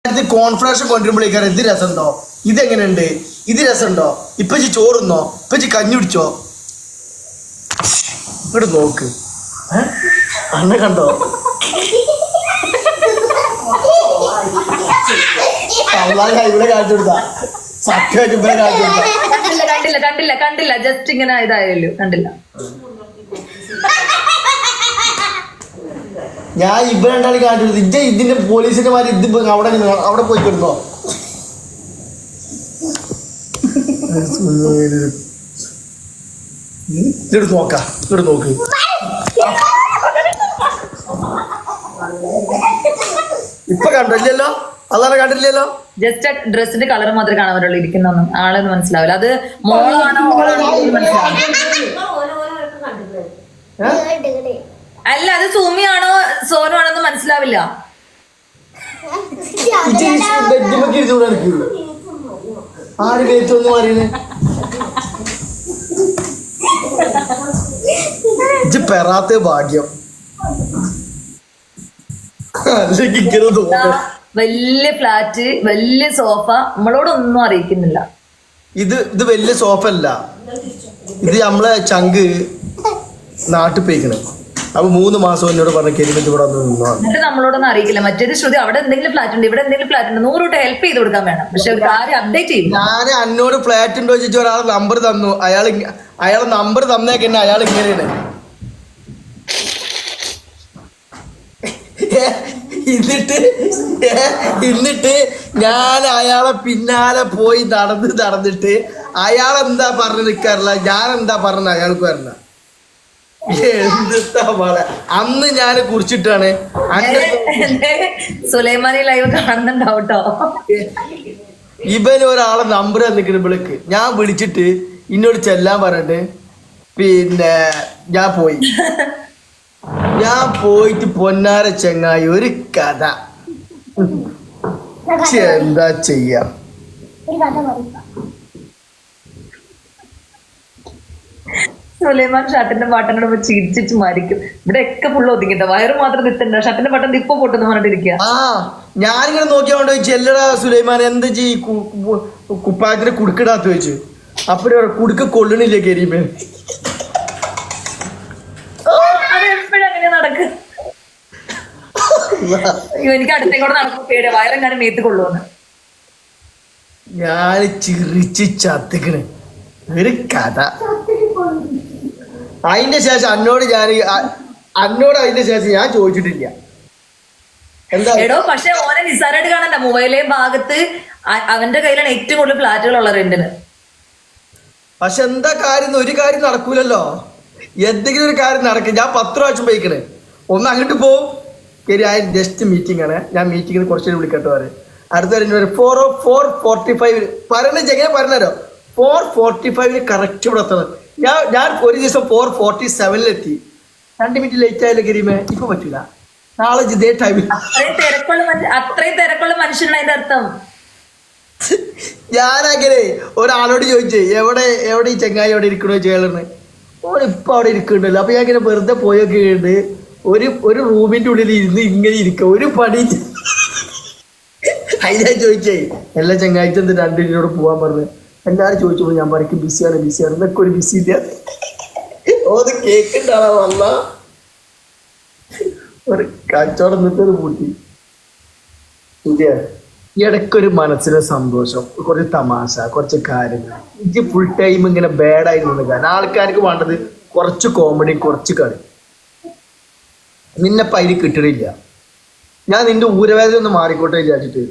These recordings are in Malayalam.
ഇത് കോൺഫ്രൻസ് കൊണ്ടുവരുമ്പോഴേക്കാർ ഇത് രസമുണ്ടോ, ഇതെങ്ങനെയുണ്ട്, ഇത് രസമുണ്ടോ, ഇപ്പൊ ചോറുന്നോ, ഇപ്പൊ കഞ്ഞി കുടിച്ചോ, ഇങ്ങോട്ട് നോക്ക് അണ്ണ കണ്ടോ. ഇവിടെ കാണിച്ചു കൊടുത്താ സത്യമായിട്ട് ഇവിടെ കാണിച്ചു കൊടുത്താ കണ്ടില്ല ജസ്റ്റ് ഇങ്ങനെ ഇതായല്ലോ കണ്ടില്ല. ഞാൻ ഇവിടെ രണ്ടാളും കാണിച്ചു കൊടുത്തു. ഇജ്ജ ഇതിന്റെ പോലീസിന്റെ മാതിരി ഇത് അവിടെ പോയി കിടന്നോ. ഇങ്ങോട്ട് നോക്കാം, ഇങ്ങോട്ട് നോക്ക്. ഇപ്പൊ കണ്ടില്ലല്ലോ, അതാണ് കണ്ടില്ലല്ലോ. ജസ്റ്റ് ഡ്രസ്സിന്റെ കളർ മാത്രമേ കാണാൻ പറ്റുള്ളൂ, ഇരിക്കുന്നൊന്നും ആളെന്ന് മനസ്സിലാവില്ല. അത് മോളാണോ അല്ല, അത് സുമിയാണോ സോനു ആണോന്ന് മനസ്സിലാവില്ല. ആര് പേറ്റൊന്നും അറിയുന്നേ ഇജ്ജ് പെറാത്ത ഭാഗ്യം. വലിയ ഫ്ലാറ്റ്, വലിയ സോഫ, നമ്മളോടൊന്നും അറിയിക്കുന്നില്ല. ഇത് വലിയ സോഫ അല്ല, ഇത് നമ്മളെ ചങ്ക് നാട്ടിൽ പോയിക്കണേ. അപ്പൊ 3 മാസം എന്നോട് പറഞ്ഞ കരിമറ്റ് ഇവിടെ എന്നിട്ട് നമ്മളോടൊന്നും അറിയിക്കില്ല. മറ്റേത് ശ്രുതി അവിടെ എന്തെങ്കിലും ഫ്ലാറ്റ് ഉണ്ട്, ഇവിടെ എന്തെങ്കിലും ഫ്ലാറ്റ് ഉണ്ട്, 100 ഹെൽപ്പ് ചെയ്ത് കൊടുക്കാൻ വേണം. പക്ഷെ ഒരു കാര്യം അപ്ഡേറ്റ് ചെയ്യും. ഞാൻ അന്നോട് ഫ്ലാറ്റ് ഉണ്ടോ ചോദിച്ചു, ഒരാൾ നമ്പർ തന്നു. അയാൾ നമ്പർ തന്നേക്കന്നെ അയാൾ ഇങ്ങനെയാണ്. എന്നിട്ട് ഞാൻ അയാളെ പിന്നാലെ പോയി നടന്നിട്ട് അയാളെന്താ പറഞ്ഞു നിൽക്കാറില്ല, ഞാൻ എന്താ പറഞ്ഞ അയാൾക്ക് വരണ. എന്താ പറയാ, അന്ന് ഞാൻ കുറിച്ചിട്ടാണ് സുലൈമാനി ലൈവ് കാണുന്നുണ്ടാവട്ടോ. ഇവന് ഒരാളെ നമ്പർ തന്നിക്കണ വിളിക്ക്. ഞാൻ വിളിച്ചിട്ട് ഇന്നോട് ചെല്ലാൻ പറഞ്ഞിട്ട് പിന്നെ ഞാൻ പോയിട്ട് പൊന്നാര ചെങ്ങായി ഒരു കഥ. എന്താ ചെയ്യാ, സുലൈമാൻ ഷർട്ടിന്റെ ബട്ടനോട് ചിരിച്ചു മരിക്കും. ഇവിടെ ഒക്കെ ഫുള്ള് ഒതുങ്ങിട്ട, വയറ് മാത്രം നിൽക്കണ്ട, ഷർട്ടിന്റെ ബട്ടൺ ഇപ്പൊ പൊട്ടെന്ന് പറഞ്ഞിട്ടിരിക്കുക. ഞാനിങ്ങനെ നോക്കിയോണ്ട് ചെല്ലടാ സുലൈമാൻ എന്താ കുപ്പായത്തിന് കുടുക്കിടാത്ത ചോദിച്ചു. അപ്പഴ കുടുക്ക് കൊള്ളണില്ലേ കരിമേ. അതെപ്പോഴും അങ്ങനെ നടക്കും. എനിക്ക് അടുത്തേക്കൂടെ നടക്കും പേടിയ, വയറെങ്ങാനും മേത്ത് കൊള്ളുവന്ന്. ഞാൻ ചിരിച്ച് ചത്തിക്കണ് ഒരു കഥ. അതിന്റെ ശേഷം അതിന്റെ ശേഷം ഞാൻ ചോദിച്ചിട്ടില്ല എന്താ. എടോ പക്ഷെ ഓനെ നിസ്സാരമായിട്ട് കാണണ്ട. മൊബൈലേ ഭാഗത്ത് അവന്റെ കയ്യിലാണ് ഏറ്റവും കൂടുതൽ ഫ്ലാറ്റുകളുള്ള റെന്റിന്. പക്ഷെ എന്താ കാര്യം, ഒരു കാര്യം നടക്കൂലല്ലോ. എന്തെങ്കിലും ഒരു കാര്യം നടക്കും. ഞാൻ 10 പ്രാവശ്യം പോയിക്കണേ. ഒന്ന് അങ്ങോട്ട് പോവും, ശരി ആ ജസ്റ്റ് മീറ്റിംഗ് ആണ്, ഞാൻ മീറ്റിങ്ങിന് കുറച്ചു വിളിക്കട്ടെ പറയും. അടുത്ത 4:45 പറയണ എങ്ങനെ പറഞ്ഞോ, 4:45 കറക്റ്റ് ഇവിടെ എത്തണം. ഞാൻ ഒരു ദിവസം 4:47 2 മിനിറ്റ് ലേറ്റ് ആയാലും കരീമേ ഇപ്പൊ പറ്റൂല. നാളെ ഇതേ ടൈമിൽ അത്രയും തിരക്കുള്ള മനുഷ്യനാണ് അതിന്റെ അർത്ഥം. ഞാനങ്ങനെ ഒരാളോട് ചോദിച്ചേ എവിടെ ഈ ചെങ്ങായി എവിടെ ഇരിക്കണോ ചേളന്ന്. ഓനിപ്പൊ അവിടെ ഇരിക്കണ്ടല്ലോ. അപ്പൊ ഞാൻ ഇങ്ങനെ വെറുതെ പോയൊക്കെ ഉണ്ട്. ഒരു റൂമിന്റെ ഉള്ളിൽ ഇരുന്ന് ഇങ്ങനെ ഇരിക്ക, ഒരു പണി. അതിനാ ചോദിച്ചേ എല്ലാ ചെങ്ങാഴ്ച 2 മിനിറ്റോട് പോവാൻ പറഞ്ഞു. എല്ലാരും ചോദിച്ചപ്പോ ഞാൻ പറയും ബിസിയാണ് എന്നൊക്കെ ഒരു ബിസി ഇല്ല. ഓത് കേക്കുണ്ടാവാ വന്ന ഒരു കച്ചവടം നിന്നൊരു കൂട്ടി. ഇടയ്ക്കൊരു മനസ്സിന് സന്തോഷം, കുറച്ച് തമാശ, കുറച്ച് കാര്യങ്ങൾ. ഇത് ഫുൾ ടൈം ഇങ്ങനെ ബാഡായി നിന്ന് കാരണം ആൾക്കാർക്ക് വേണ്ടത് കുറച്ച് കോമഡി, കുറച്ച് കളി. നിന്നെ പൈരി കിട്ടണില്ല. ഞാൻ നിന്റെ ഊരവേദന ഒന്ന് മാറിക്കോട്ടെ വിചാരിച്ചിട്ട്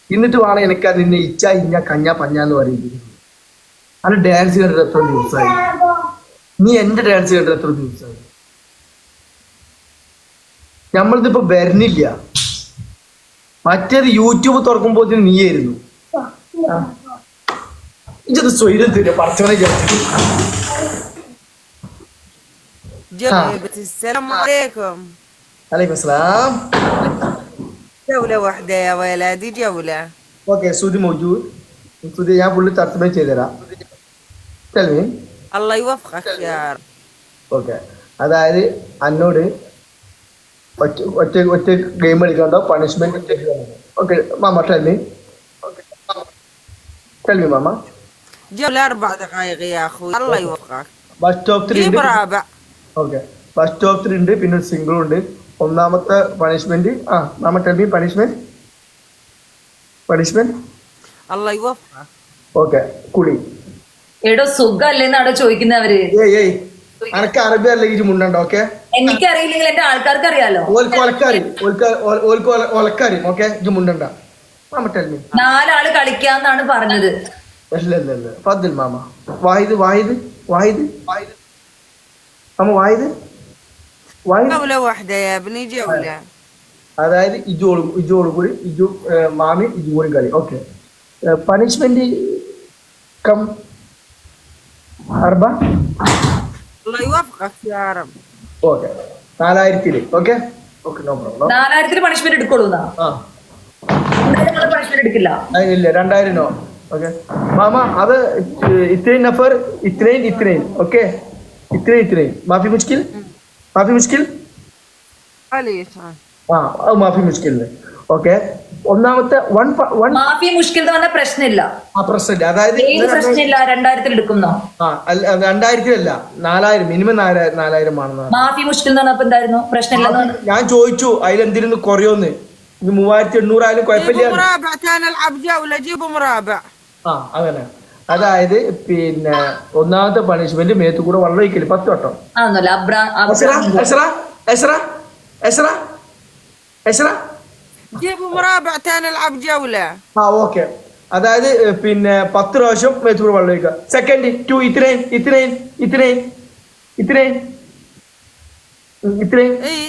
എന്നിട്ട് വേണം എനിക്ക് നിന്നെ ഇച്ച ഇഞ്ഞ കഞ്ഞ പഞ്ഞാന്ന് പറയുന്നത്. അത് ഡാൻസ് കണ്ടിട്ട് എത്ര ദിവസമായി? നീ എന്റെ ഡാൻസ് കണ്ടിട്ട് എത്ര ദിവസമായി? നമ്മളിതിപ്പോ വരുന്നില്ല. മറ്റേത് യൂട്യൂബ് തുറക്കുമ്പോ നീയായിരുന്നു. ഇജത് സ്വൈരം തരിക പറച്ചവനെ السلام عليكم. عليكم السلام. جولة واحدة يا ولادي جولة. اوكي سودي موجود. سودي ഞാൻ പുള്ളി തർജ്ജമ ചെയ്തുതരാം. Tell me. الله يوفقك يا رب. ഓക്കെ, അതായത് അന്നോട് ഒറ്റ ഗെയിം കളിക്കാണ്ടോ പണിഷ്മെന്റ്. ഓക്കെ മാമ ടെൽ മീ മാമ. جولة 4 دقائق يا اخوي الله يوفقك. ബസ് സ്റ്റോപ്പ് 3 جيب ഉണ്ട്. رابع. ഓക്കെ ബസ് സ്റ്റോപ്പ് 3 ഉണ്ട്, പിന്നെ ഒരു സിംഗിളും ഉണ്ട്. ഒന്നാമത്തെ പണിഷ്മെന്റ് മാമ ടെൽ മീ പണിഷ്മെന്റ്. الله يوفقك. ഓക്കെ കുളി. എടോ സുഖല്ലേന്നാടോ ചോദിക്കുന്നവര്. ഏയ് അനക്ക് അറബി അല്ല ഈ മുണ്ടോ? ഓക്കെ എനിക്കറിയില്ലെങ്കിൽ എന്റെ ആൾക്കാർക്ക് അറിയാലോ. ഒലക്കാരി ഓക്കെ ഇത് മുണ്ടണ്ട. Mama tell me. 4 ആള് കളിക്കാന്നാണ് പറഞ്ഞത്. അല്ല ഫദ്ദിൽ മാമ. വാഹിദ് മാമ വാഹിദ്. جولة واحدة يا ابني جولة. അതായത് ഇജോളും കൂടി മാമി ഇജു കൂടി കളി. ഓക്കെ പണിഷ്മെന്റ് കം അർബ. الله يوفقك يا رب. Okay 4000 okay no problem. 4000 punishment എടുക്കുള്ളൂന്നാ? പണിഷ്മെന്റ് എടുക്കില്ല. ഇല്ല 2000 നോ. ഓക്കെ മാമ അത് ഇത്രയും നഫർ ഇത്രയും ഓക്കെ ഇത്രയും മാഫി മുഷ്കിൽ. معليش. മാഫി മുഷ്കിൽ. ഓക്കെ ഒന്നാമത്തെ മാഫി മുഷ്കിൽ എന്ന് പറഞ്ഞ പ്രശ്നമില്ല. പ്രശ്നമില്ല. അതായത് പ്രശ്നമില്ല. 2000 എടുക്കുന്നോ? 2000 അല്ല 4000 മിനിമം 4000 ആണെന്ന്. മാഫി മുഷ്കിൽ എന്ന് പറഞ്ഞപ്പോ എന്തായിരുന്നു? പ്രശ്നമില്ലെന്ന്. ഞാൻ ചോദിച്ചു അതിലെന്തിരുന്ന് കുറയോന്ന്. 3800 ആയാലും കുഴപ്പമില്ല. جيبوا مرابع ثاني العب جولة. جيبوا مرابع. അങ്ങനെ അതായത് പിന്നെ ഒന്നാമത്തെ പണിഷ്മെന്റ് മേത്ത് കൂടെ വെള്ളം ഒഴിക്കല് 10 വട്ടം. جيبوا مرابع ثاني العب جولة. ഓക്കെ അതായത് പിന്നെ 10 പ്രാവശ്യം മേത്ത് കൂടെ വെള്ളം ഒഴിക്കുക. സെക്കൻഡ് 2 ഇത്രയും اي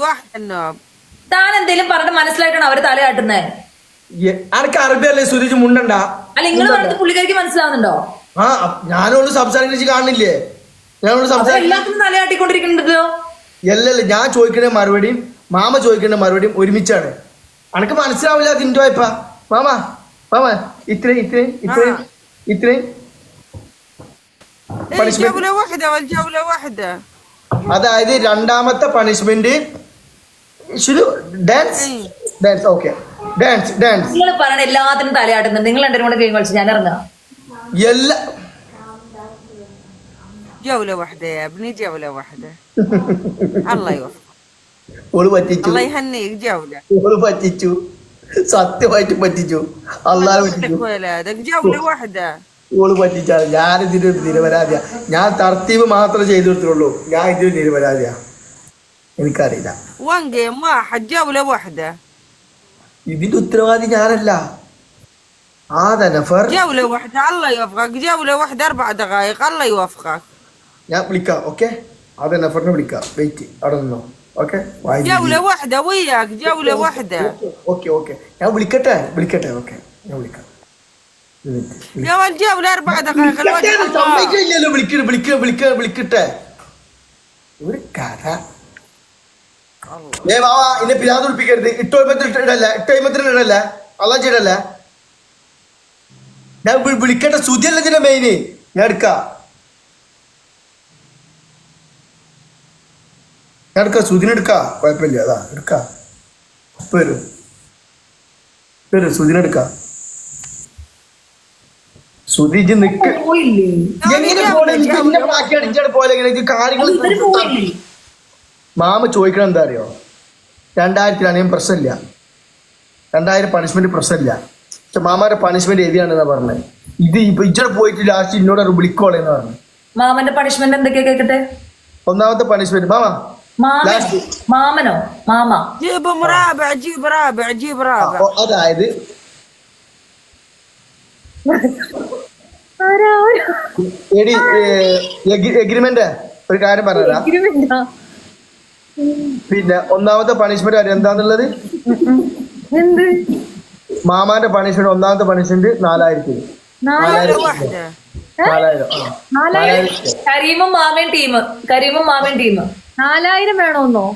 واحد النوب. താൻ എന്തെങ്കിലും പറഞ്ഞ് മനസ്സിലായിട്ടാണ് അവര് തലയാട്ടുന്നേ. അനക്ക് അറബി അല്ലേ സുരജ് മുണ്ടണ്ട. അല്ല നിങ്ങൾ പറഞ്ഞത് പുള്ളിക്കാരിക്ക് മനസ്സിലാവുന്നുണ്ടോ? ഞാനോട് സംസാരിച്ച് കാണില്ലേ? എല്ലാത്തിനും തലയാട്ടിക്കൊണ്ടിരിക്കുന്നുണ്ടല്ലോ. അല്ലല്ല ഞാൻ ചോദിക്കണ മറുപടിയും മാമ ചോദിക്കേണ്ട മറുപടിയും ഒരുമിച്ചാണ്. അനക്ക് മനസ്സിലാവില്ല തിൻ്റെ വായ്പ. മാമ ഇത്രയും جولة واحدة والجولة واحدة. അതായത് രണ്ടാമത്തെ പണിഷ്മെന്റ് ഡാൻസ്. Okay dance. നിങ്ങൾ പറയണ എല്ലാത്തിനും തലയാട്ടുന്നുണ്ട്. നിങ്ങൾ രണ്ടും കൂടെ ഗെയിം കളിച്ച് ഞാൻ ഇറങ്ങാം. എല്ലാ جولة واحدة يا ابني جولة واحدة. الله يوفقك. ഓള് പറ്റിച്ചു. الله يهنيك جولة. ഓള് പറ്റിച്ചു. സത്യമായിട്ട് പറ്റിച്ചു. അള്ളാഹ് പറ്റിച്ചു. ولادك جولة واحدة. ഓള് പറ്റിച്ചാണ്. ഞാനിതിന് നിരപരാധിയാ. ഞാൻ തർത്തീവ് മാത്രമേ ചെയ്തു കൊടുത്തുള്ളൂ. ഞാൻ ഇതിന് നിരപരാധിയാ. എനിക്കറിയില്ല. وان جيم واحد جولة واحدة. ഇതിന്റെ ഉത്തരവാദി ഞാനല്ല. നഫർ. جولة واحدة الله يوفقك. جولة واحدة 4 دقائق الله يوفقك. ഞാൻ വിളിക്കാം. ഓക്കെ നഫറിനെ വിളിക്കാം. വെയിറ്റ് അവിടെ നിന്നോ. ഓക്കെ جولة واحدة وياك. جولة واحدة. ഓക്കെ ഞാൻ വിളിക്കട്ടെ. ഓക്കെ ഞാൻ വിളിക്കാം. يا ولد جولة 4 دقائق. സമ്മതിക്കില്ലല്ലോ. വിളിക്കട്ടെ. ഒരു കഥ. ബാബാ ഇന്നെ പിരാത് ഉടുപ്പിക്കരുത്. ഇട്ടോയ്മത്തിലിടല്ല. അള്ളാ ചെയ്യടല്ല. ഞാൻ വിളിക്കട്ടെ. സുതിയല്ല ഇതിന്റെ മെയിന്. ഞാൻ എടുക്കാം. സുതിനെടുക്കാ. കുഴപ്പമില്ല. അതാ എടുക്കാ. വരും സുതിനെടുക്കാ. സുതിജ് നിക്ക്. എങ്ങനെ ബാക്കി അടിച്ചാണ് പോലെ കാര്യങ്ങൾ. മാമ ചോദിക്കണം എന്താ അറിയോ? 2000 പ്രശ്നമില്ല. 2000 പണിഷ്മെന്റ് പ്രശ്നമില്ല. പക്ഷെ മാമാരുടെ പണിഷ്മെന്റ് എവിയാണെന്നാ പറഞ്ഞത്. ഇത് ഇപ്പൊ ഇച്ചടെ പോയിട്ട് ലാസ്റ്റ് ഇന്നോട് വിളിക്കോളെന്ന് പറഞ്ഞു. മാമന്റെ പണിഷ്മെന്റ് എന്തൊക്കെയാ കേക്കട്ടെ? ഒന്നാമത്തെ പണിഷ്മെന്റ് മാമനോ മാമ جيب مرابع. അതായത് എഗ്രിമെന്റ് ഒരു കാര്യം പറഞ്ഞതാ. പിന്നെ ഒന്നാമത്തെ പണിഷ്മെന്റ് അറിയാം എന്താന്നുള്ളത്? മാമാന്റെ പണിഷ്മെന്റ് ഒന്നാമത്തെ പണിഷ്മെന്റ് 4000. 4000 കരീമും മാമയും ടീം 4000 വേണമെന്നോ?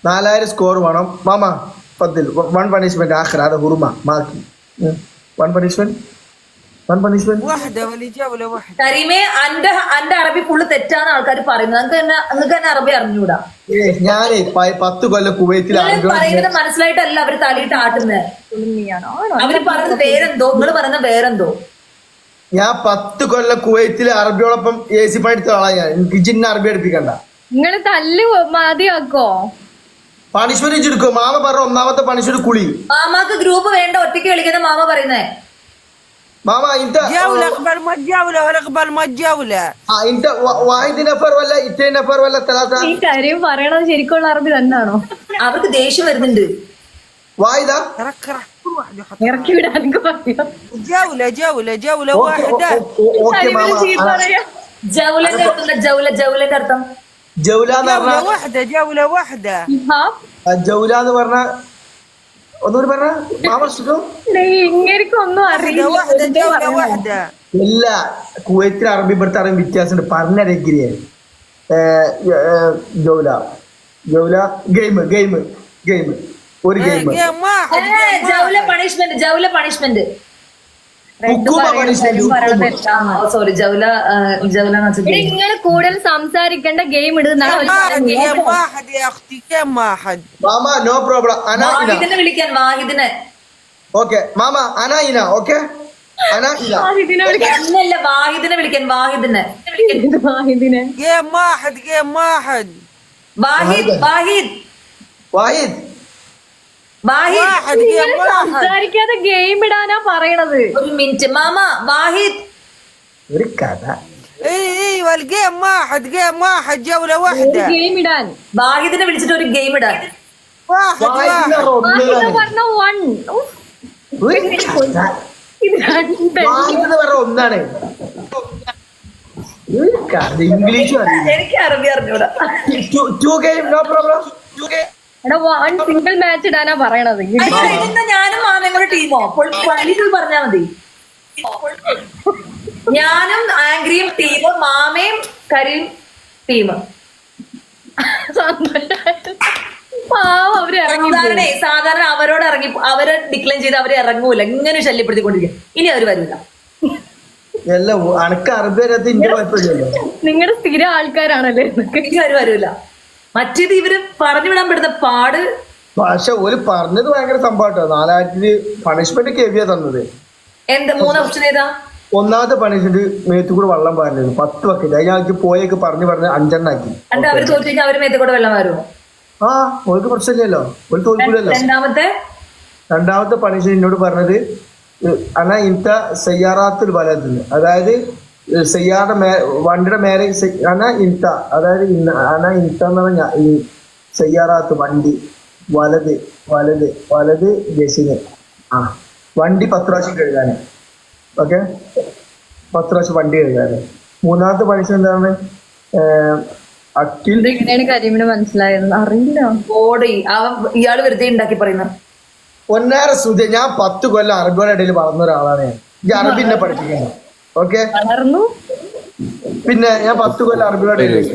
4000 സ്കോർ വേണം മാമ. 10 1 പണിഷ്മെന്റ് ആഖിർ. അത് ഹുറുമ മാക്കി 1 പണിഷ്മെന്റ് വൺ പണിഷ്മെന്റ്. واحدة ولجولة واحدة. കരീമേ അന്റെ അറബി ഫുള്ള് തെറ്റാണ് ആൾക്കാർ പറയുന്നത്. നിങ്ങൾക്ക് തന്നെ അറബി അറിഞ്ഞൂടാ. ഞാനേ 10 കൊല്ലം കുവൈത്തിൽ നിങ്ങൾ പറയുന്നത് മനസ്സിലായിട്ടല്ല അവര് തലയിട്ട് ആട്ടുന്നത്. അവര് പറയുന്നത് വേറെന്തോ, നിങ്ങൾ പറയുന്നത് വേറെന്തോ. ഞാൻ 10 കൊല്ലം കുവൈത്തിൽ അറബിയോടൊപ്പം AC പണി എടുത്ത ആളാ ഞാൻ. എനിക്ക് ജിന്ന അറബി പഠിപ്പിക്കണ്ട. നിങ്ങള് തല്ല് മതിയാക്കോ? പണിഷ്മെന്റ് എടുക്കും. മാമ പറഞ്ഞ ഒന്നാമത്തെ പണിഷ്മെന്റ് കുളി. മാമാക്ക് ഗ്രൂപ്പ് വേണ്ട, ഒറ്റയ്ക്ക് കളിക്കുന്ന മാമ പറയുന്നേ. മാമ ഇന്റെ جولة قبل ما تجولة ولا قبل ما تجولة. ഇന്റെ വാഹിദ് നഫർ വല്ല ഇറ്റേ നഫർ വല്ല തലാത്ത ഈ കാര്യം പറയണത് ശരിക്കുള്ള അറബി തന്നെയാണോ? അവർക്ക് ദേഷ്യം വരുന്നുണ്ട്. വാഹിദാ رك كل واحد يحط. ഇറക്കി വിടാനൊക്കെ പറയാം. جولة واحدة. Okay mama. ജൗലന്റെ അർത്ഥം ജൗലന്റെ അർത്ഥം ജൗല എന്ന് جولة പറഞ്ഞ واحدة جولة واحدة. ജൗല എന്ന് പറഞ്ഞ ഒന്നുകൂടി പറഞ്ഞ മാമ സുഖം. ഇങ്ങനെയൊന്നും واحدة واحدة جولة واحدة. ഇല്ല, കുവൈത്തിൽ അറബി ഇവിടുത്തെ അറബി വ്യത്യാസമുണ്ട്. പറഞ്ഞിരിക്കില്ലേ ജൗല ജൗല ഗെയിം ഒരു ഗെയിം. جيم واحد. ജൗല പണിഷ്മെന്റ്. സോറി ജൗല നിങ്ങൾ കൂടുതൽ സംസാരിക്കേണ്ട ഗെയിം ഇടുന്നതാണ് ഒരു جيم واحد يا أختي جيم واحد. Mama no problem. വാഹിദിനെ വിളിക്കാൻ, വാഹിദിനെ. ഓക്കെ മാമ അനായിന. ഓക്കെ അനായിന. ഇതിനെ എന്നല്ല, വാഹിദിനെ വിളിക്കാൻ, വാഹിദിനെ. ഇതിനെ جيم واحد വാഹിദ് വാഹിദ് വാഹിദ് വാഹിദ് واحد جيم واحد. സംസാരിക്കാതെ ഗെയിം ഇടാനാ പറയണത്. ഒരു മിനിറ്റ് മാമ. വാഹിദ് ഒരു കഥ. ايوه الجيم واحد جولة واحدة. ഗെയിം ഇടാൻ വാഹിദിനെ വിളിച്ചിട്ട് ഒരു ഗെയിം ഇടാൻ. واحد വാഹിദിന് واحد. ഒന്നിലാണ്. പറഞ്ഞ 1 ഒരു കഥ. ഇത് രണ്ട്. വാഹിദ് പറഞ്ഞ ഒന്നാണ്. ഒരു കഥ. ഇംഗ്ലീഷും അറിയില്ല. എനിക്ക് അറബി അറിഞ്ഞൂടാ. To game no problem. എടാ 1 സിംഗിൾ മാച്ച് ഇടാനാ പറയണത്. ഇതെന്താ ഞാനും മാമയും കൂടെ ടീമോ? ഇത് പറഞ്ഞാ മതി. ഞാനും ആംഗ്രിയും ടീമും, മാമയും കരീം ടീം. പാവം അവര് ഇറങ്ങി. സാധാരണ അവരോട് ഇറങ്ങി, അവരെ ഡിക്ലൈൻ ചെയ്ത് അവരെ ഇറങ്ങൂല. ഇങ്ങനെ ശല്യപ്പെടുത്തിക്കൊണ്ടിരിക്കും. ഇനി അവര് വരില്ല. എല്ലാം അനക്ക് അറബി അറിയാത്ത ഇന്റെ കുഴപ്പമില്ലല്ലോ. നിങ്ങളുടെ സ്ഥിരം ആൾക്കാരാണല്ലേ എന്നൊക്കെ. ഇനി അവര് വരൂല. മറ്റേത് ഇവര് പറഞ്ഞു വിടാൻ പെടുന്ന പാട്. പക്ഷെ ഒരു പറഞ്ഞത് ഭയങ്കര സംഭവട്ടോ. 4000 പണിഷ്മെന്റ് കെവിയാ തന്നത്. എന്താ 3 ഓപ്ഷൻ ഏതാ? ഒന്നാമത്തെ പണിഷ്മെന്റ് മേത്തു കൂടെ വെള്ളം പാരുന്നത് 10 വക്കില്ല. അതിനകത്ത് പോയൊക്കെ പറഞ്ഞ് 5 ആക്കി. എന്നിട്ട് അവര് തോറ്റു കഴിഞ്ഞാൽ അവര് മേത്തെ കൂടെ വെള്ളം വരുമോ? ആ ഓർക്ക് പ്രശ്നമില്ലല്ലോ, ഒരു തോൽക്കൂലല്ലോ. രണ്ടാമത്തെ പണിഷ്മെന്റ് എന്നോട് പറഞ്ഞത് അന ഇൻത സയ്യാറാത്തുൽ വലത്, അതായത് സയ്യാറ വണ്ടിയുടെ മേലെ അന ഇൻത, അതായത് അന ഇൻത എന്ന് പറഞ്ഞാൽ ഈ സയ്യാറാത്ത് വണ്ടി, വലത് വലത് വലത് ബസിന്. ആ വണ്ടി 10 പ്രാവശ്യം കഴുകാന്. ഓക്കെ 10 പ്രാവശ്യം വണ്ടി കഴുകാന്. മൂന്നാമത്തെ പണിഷ്മെന്റ് എന്താണ്? അക്കിൽ. എങ്ങനെയാണ് കരീമിന് മനസ്സിലായത്? അറിയില്ല. ഓടി ഇയാള് വെറുതെ ഉണ്ടാക്കി പറയുന്നത്. ഒന്നര സുധ, ഞാൻ 10 കൊല്ലം അറബിയുടെ ഇടയിൽ വളർന്ന ഒരാളാണ് ഞാൻ. ഈ അറബിനെ പഠിപ്പിക്കുന്നത്. ഓക്കെ വളർന്നു. പിന്നെ ഞാൻ 10 കൊല്ലം അറബിയുടെ ഇടയിൽ